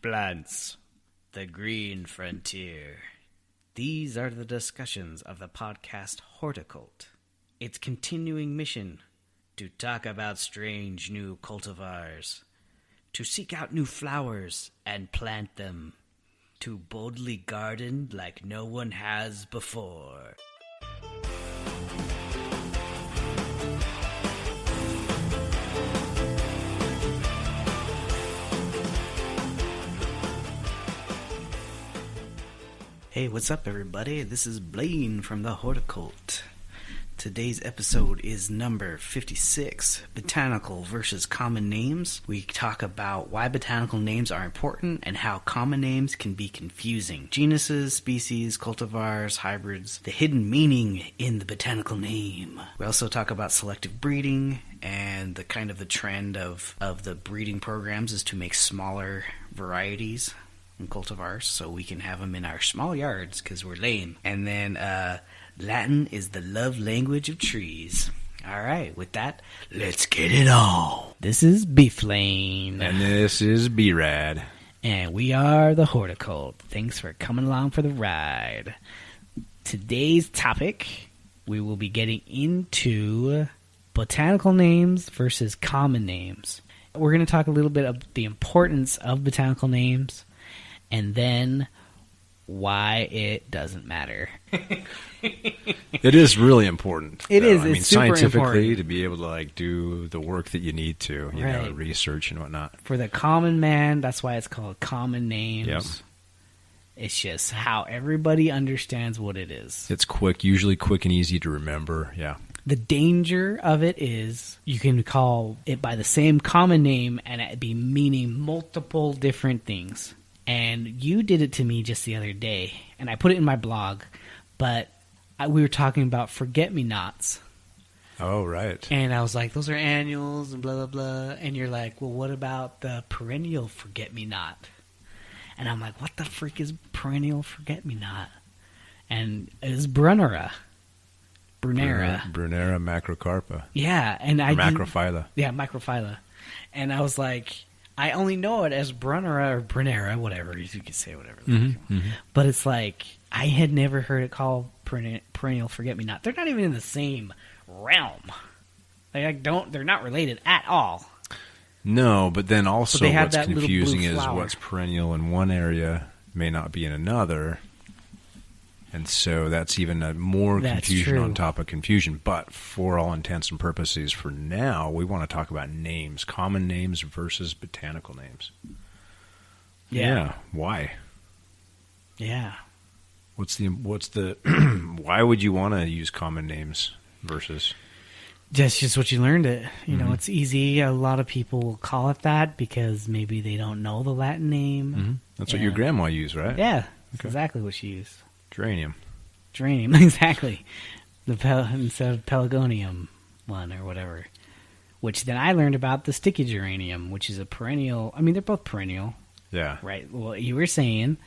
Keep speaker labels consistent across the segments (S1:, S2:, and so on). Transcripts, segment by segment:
S1: plants, the green frontier. These are the discussions of the podcast Horticult. Its continuing mission to talk about strange new cultivars, to seek out new flowers and plant them, to boldly garden like no one has before. Hey, what's up, everybody? This is Blaine from the Horticult. Today's episode is number 56, Botanical versus Common Names. We talk about why botanical names are important and how common names can be confusing. Genuses, species, cultivars, hybrids, the hidden meaning in the botanical name. We also talk about selective breeding and the trend of the breeding programs is to make smaller varieties and cultivars so we can have them in our small yards because we're lame. And then Latin is the love language of trees. All right, with that, let's get it on. This is Beef Lane.
S2: And this is B-Rad.
S1: And we are the Horticult. Thanks for coming along for the ride. Today's topic, we will be getting into botanical names versus common names. We're going to talk a little bit of the importance of botanical names, and then why it doesn't matter.
S2: It is really important.
S1: It is.
S2: I mean,
S1: it's super
S2: scientifically,
S1: important.
S2: to be able to do the work that you need to, you know, research and whatnot.
S1: For the common man, that's why it's called common names.
S2: Yep.
S1: It's just how everybody understands what it is.
S2: It's usually quick and easy to remember. Yeah.
S1: The danger of it is you can call it by the same common name and it be meaning multiple different things. And you did it to me just the other day, and I put it in my blog, but we were talking about forget-me-nots.
S2: Oh, right.
S1: And I was like, those are annuals and blah, blah, blah. And you're like, well, what about the perennial forget-me-not? And I'm like, what the freak is perennial forget-me-not? And it's Brunera.
S2: Brunera macrocarpa.
S1: Yeah. And
S2: macrophylla.
S1: Yeah, macrophylla. And I was like, I only know it as Brunera or Brunera, whatever. You can say whatever. But it's like, I had never heard it called perennial forget-me-not. They're not even in the same realm. They're not related at all.
S2: No, but then also what's confusing is
S1: flower.
S2: What's perennial in one area may not be in another. And so that's even more confusion on top of confusion. But for all intents and purposes, for now, we want to talk about names, common names versus botanical names. Yeah. Why?
S1: Yeah.
S2: What's the why would you want to use common names versus?
S1: That's just what you learned it. You know, it's easy. A lot of people will call it that because maybe they don't know the Latin name.
S2: That's what your grandma used, right?
S1: Yeah. That's exactly what she used.
S2: Geranium,
S1: exactly. Instead of pelargonium one or whatever. Which then I learned about the sticky geranium, which is a perennial. I mean, they're both perennial.
S2: Yeah.
S1: Right. Well, you were saying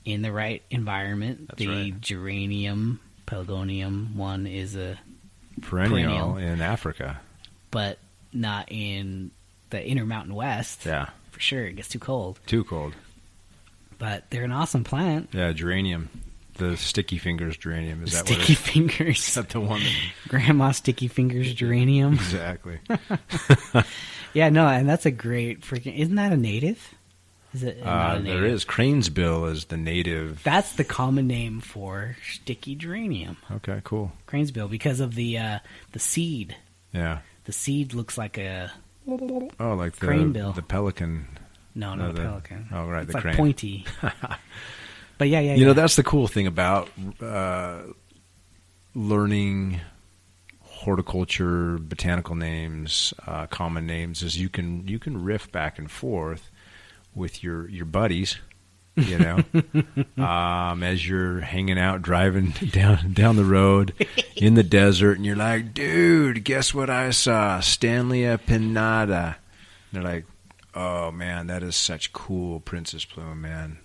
S1: in the right environment,
S2: That's right.
S1: Geranium, pelargonium one is a
S2: perennial in Africa.
S1: But not in the inner Mountain West.
S2: Yeah.
S1: For sure. It gets too cold.
S2: Too cold.
S1: But they're an awesome plant.
S2: Yeah, geranium. The sticky fingers geranium. Is that
S1: sticky
S2: what it is?
S1: Fingers.
S2: Is that the one?
S1: Grandma Sticky Fingers geranium.
S2: Exactly.
S1: Yeah, no, and that's a great freaking... Isn't that a native? Is it not a native?
S2: There is. Cranesbill is the native...
S1: That's the common name for sticky geranium.
S2: Okay, cool.
S1: Cranesbill, because of the seed.
S2: Yeah.
S1: The seed looks like a...
S2: Oh, like the
S1: cranebill.
S2: The pelican.
S1: No, not a pelican.
S2: Oh, right,
S1: it's
S2: the
S1: like
S2: crane.
S1: Pointy. But yeah.
S2: You know, that's the cool thing about learning horticulture, botanical names, common names, is you can riff back and forth with your buddies, you know, as you're hanging out, driving down the road in the desert, and you're like, dude, guess what I saw? Stanleya pinnata. And they're like, oh man, that is such cool princess plume, man.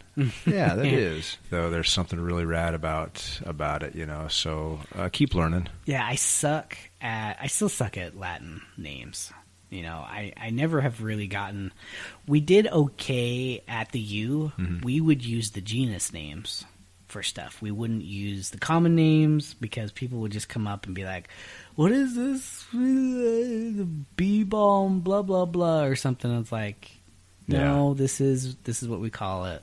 S2: Yeah, that is. Though there's something really rad about it, you know. So keep learning.
S1: Yeah, I still suck at Latin names. You know, I never have really gotten... We did okay at the U.
S2: Mm-hmm.
S1: We would use the genus names for stuff. We wouldn't use the common names because people would just come up and be like, what is this? Bee balm, blah, blah, blah, or something. It's like, no, this is what we call it.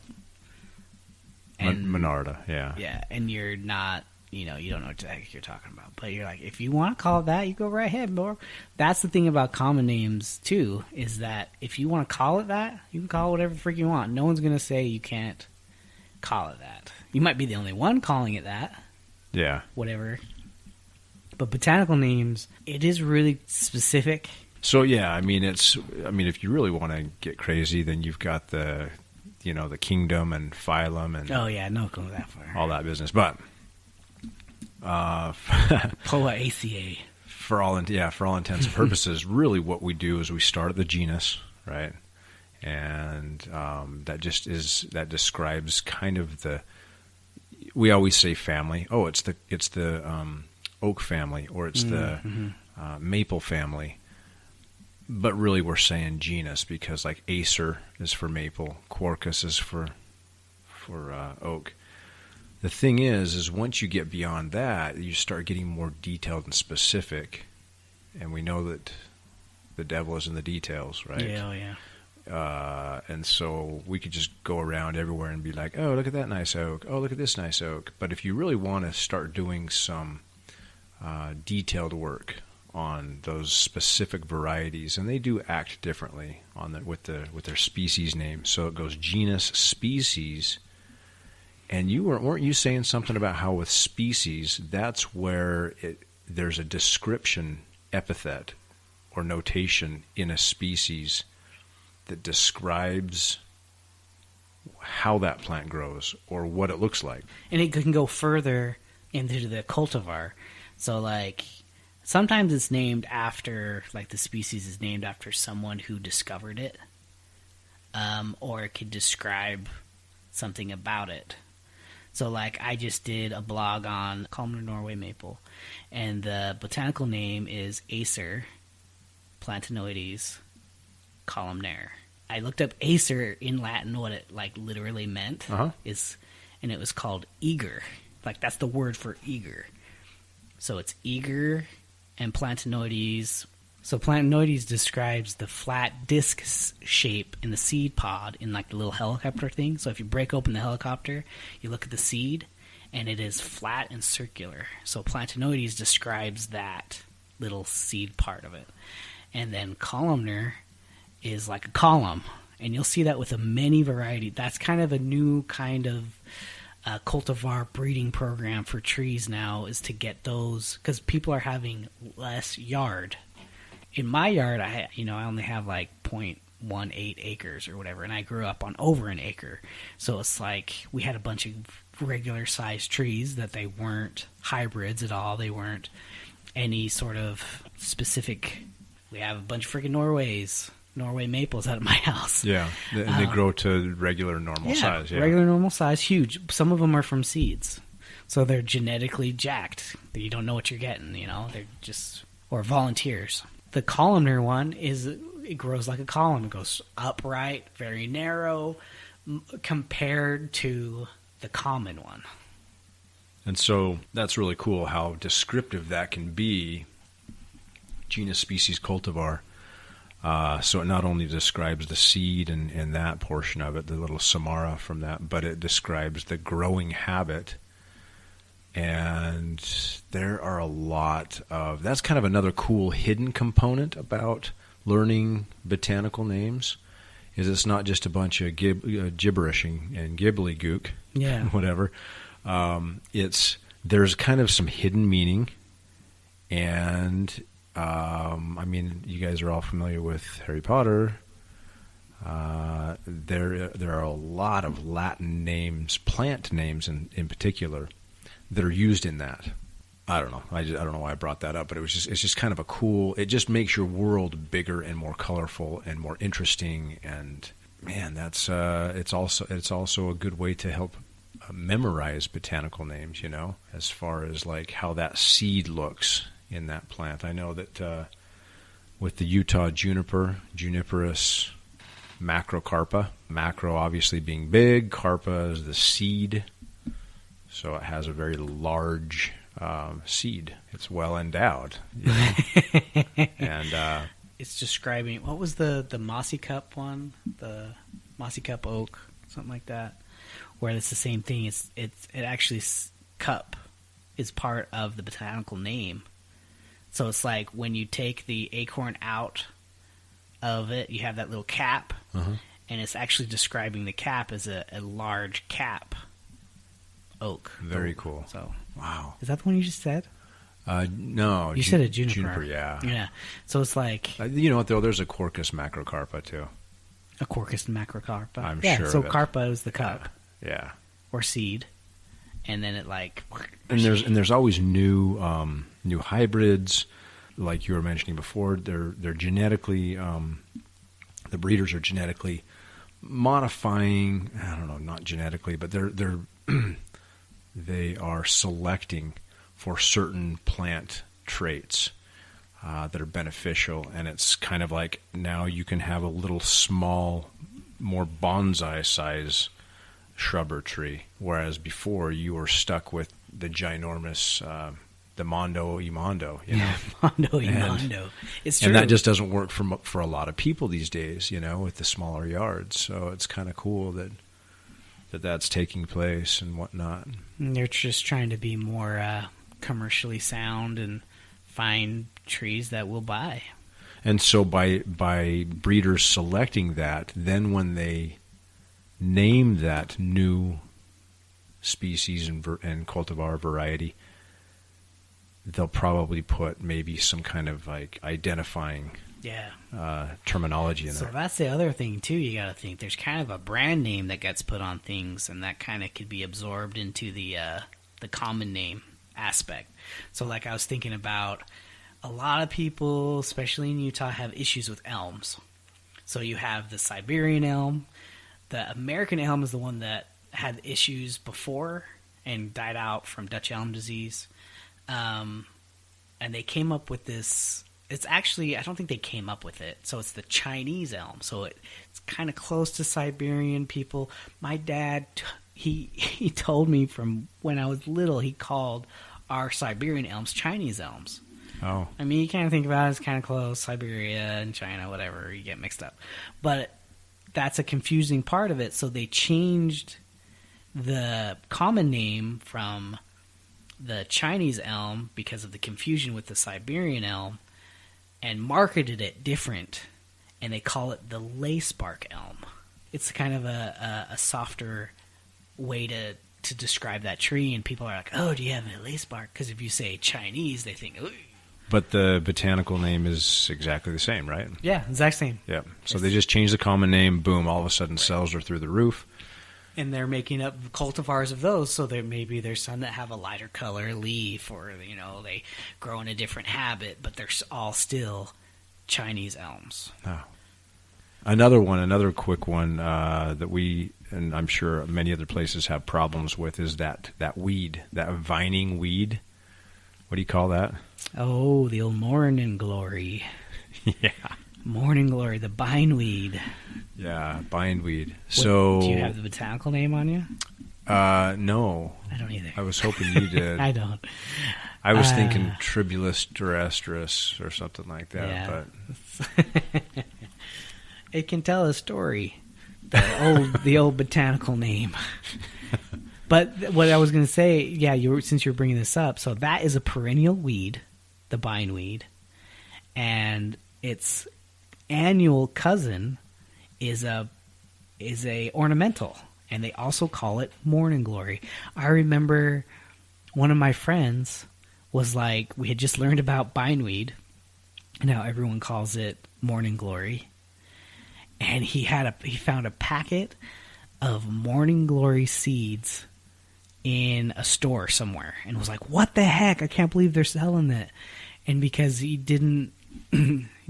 S1: And
S2: Monarda, yeah.
S1: Yeah, and you're not... You know, you don't know what the heck you're talking about. But you're like, if you want to call it that, you go right ahead, bro. That's the thing about common names, too, is that if you want to call it that, you can call it whatever the frick you want. No one's going to say you can't call it that. You might be the only one calling it that.
S2: Yeah.
S1: Whatever. But botanical names, it is really specific.
S2: So, yeah, I mean, if you really want to get crazy, then you've got the kingdom and phylum and...
S1: Oh, yeah, no going that far.
S2: All that business. But...
S1: Poaceae.
S2: For all intents and purposes, really what we do is we start at the genus, right? And that describes kind of the... We always say family. Oh, it's the oak family, or it's the maple family. But really we're saying genus because like Acer is for maple, Quarkus is for oak. The thing is once you get beyond that, you start getting more detailed and specific, and we know that the devil is in the details, right?
S1: Yeah, yeah.
S2: And so we could just go around everywhere and be like, oh, look at that nice oak. Oh, look at this nice oak. But if you really want to start doing some detailed work on those specific varieties, and they do act differently with their species name. So it goes genus, species. And weren't you saying something about how with species, that's where there's a description epithet or notation in a species that describes how that plant grows or what it looks like.
S1: And it can go further into the cultivar. So, like, sometimes it's named after, like, the species is named after someone who discovered it. Or it could describe something about it. So, like, I just did a blog on Columnar Norway maple, and the botanical name is Acer Plantainoides columnar. I looked up Acer in Latin, what it, like, literally meant, and it was called eager. Like, that's the word for eager. So it's eager and Plantainoides. So Plantainoides describes the flat disc shape in the seed pod in like the little helicopter thing. So if you break open the helicopter, you look at the seed, and it is flat and circular. So Plantainoides describes that little seed part of it. And then columnar is like a column. And you'll see that with a many variety. That's kind of a new kind of cultivar breeding program for trees now, is to get those, because people are having less yard. In my yard, I only have like 0.18 acres or whatever, and I grew up on over an acre. So it's like we had a bunch of regular sized trees that they weren't hybrids at all. They weren't any sort of specific. We have a bunch of freaking Norway maples out of my house.
S2: Yeah, and they grow to regular normal size. Yeah,
S1: regular normal size, huge. Some of them are from seeds, so they're genetically jacked. You don't know what you're getting. They're just, or volunteers. The columnar one it grows like a column. It goes upright, very narrow, compared to the common one.
S2: And so that's really cool how descriptive that can be. Genus, species, cultivar. So it not only describes the seed and that portion of it, the little samara from that, but it describes the growing habit. And there are a lot of... That's kind of another cool hidden component about learning botanical names, is it's not just a bunch of gibberishing and gibbly-gook, whatever. There's kind of some hidden meaning, and... you guys are all familiar with Harry Potter. There are a lot of Latin names, plant names in particular, that are used in that. I don't know. I don't know why I brought that up, but it's just kind of a cool. It just makes your world bigger and more colorful and more interesting. And man, that's it's also a good way to help memorize botanical names. As far as like how that seed looks in that plant. I know that with the Utah juniper, Juniperus macrocarpa. Macro obviously being big, carpa is the seed, so it has a very large seed. It's well endowed, you know? And
S1: it's describing, what was the mossy cup one, the mossy cup oak, something like that, where it's the same thing. It actually cup is part of the botanical name. So it's like when you take the acorn out of it, you have that little cap, and it's actually describing the cap as a large cap oak.
S2: Very cool.
S1: So,
S2: wow.
S1: Is that the one you just said?
S2: No.
S1: You said a juniper.
S2: Juniper, yeah.
S1: Yeah. So it's like...
S2: you know what, though? There's a Quercus macrocarpa, too.
S1: A Quercus macrocarpa.
S2: I'm
S1: yeah,
S2: sure
S1: so
S2: of it.
S1: carpa is the cup.
S2: Yeah.
S1: Or seed. And then it like...
S2: And there's always new hybrids, like you were mentioning before. They're genetically... the breeders are genetically modifying... I don't know, not genetically, but they are selecting for certain plant traits that are beneficial, and it's kind of like now you can have a little small, more bonsai size shrub or tree, whereas before you were stuck with the ginormous, the Mondo Imondo. You know?
S1: Mondo Imondo. It's true.
S2: And that just doesn't work for a lot of people these days, you know, with the smaller yards. So it's kind of cool that's taking place and whatnot.
S1: And they're just trying to be more commercially sound and find trees that we'll buy.
S2: And so by breeders selecting that, then when they name that new species and cultivar variety, they'll probably put maybe some kind of like identifying terminology in
S1: so
S2: there.
S1: So that's the other thing too. You got to think there's kind of a brand name that gets put on things, and that kind of could be absorbed into the common name aspect. So like I was thinking about, a lot of people, especially in Utah, have issues with elms. So you have the Siberian elm. The American elm is the one that had issues before and died out from Dutch elm disease. And they came up with this. It's actually, I don't think they came up with it. So it's the Chinese elm. So it's kind of close to Siberian people. My dad, he told me from when I was little, he called our Siberian elms Chinese elms.
S2: Oh.
S1: I mean, you kind of think about it, it's kind of close, Siberia and China, whatever, you get mixed up. But that's a confusing part of it, so they changed the common name from the Chinese elm because of the confusion with the Siberian elm and marketed it different, and they call it the lacebark elm. It's kind of a softer way to describe that tree, and people are like, oh, do you have a lacebark? Because if you say Chinese, they think, ooh.
S2: But the botanical name is exactly the same, right?
S1: Yeah, exact same.
S2: Yeah. So they just changed the common name, boom, all of a sudden sales are through the roof.
S1: And they're making up cultivars of those, so there maybe there's some that have a lighter color leaf, or they grow in a different habit, but they're all still Chinese elms.
S2: Oh. Another quick one that we, and I'm sure many other places have problems with, is that weed, that vining weed. What do you call that?
S1: Oh, the old morning glory.
S2: Yeah.
S1: Morning glory, the bindweed.
S2: Yeah, bindweed. So,
S1: do you have the botanical name on you?
S2: No.
S1: I don't either.
S2: I was hoping you did.
S1: I don't.
S2: I was thinking Tribulus terrestris or something like that.
S1: Yeah.
S2: But
S1: it can tell a story. The old botanical name. But what I was going to say, yeah, since you're bringing this up, so that is a perennial weed, the bindweed, and its annual cousin is a ornamental, and they also call it morning glory. I remember one of my friends was like, we had just learned about bindweed, and now everyone calls it morning glory, and he found a packet of morning glory seeds in a store somewhere and was like, what the heck? I can't believe they're selling that. And because he didn't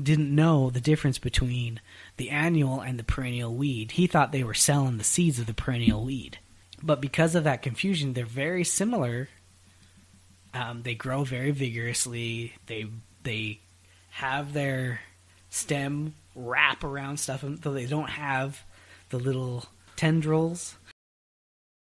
S1: know the difference between the annual and the perennial weed, he thought they were selling the seeds of the perennial weed. But because of that confusion, they're very similar. They grow very vigorously. They have their stem wrap around stuff, though they don't have the little tendrils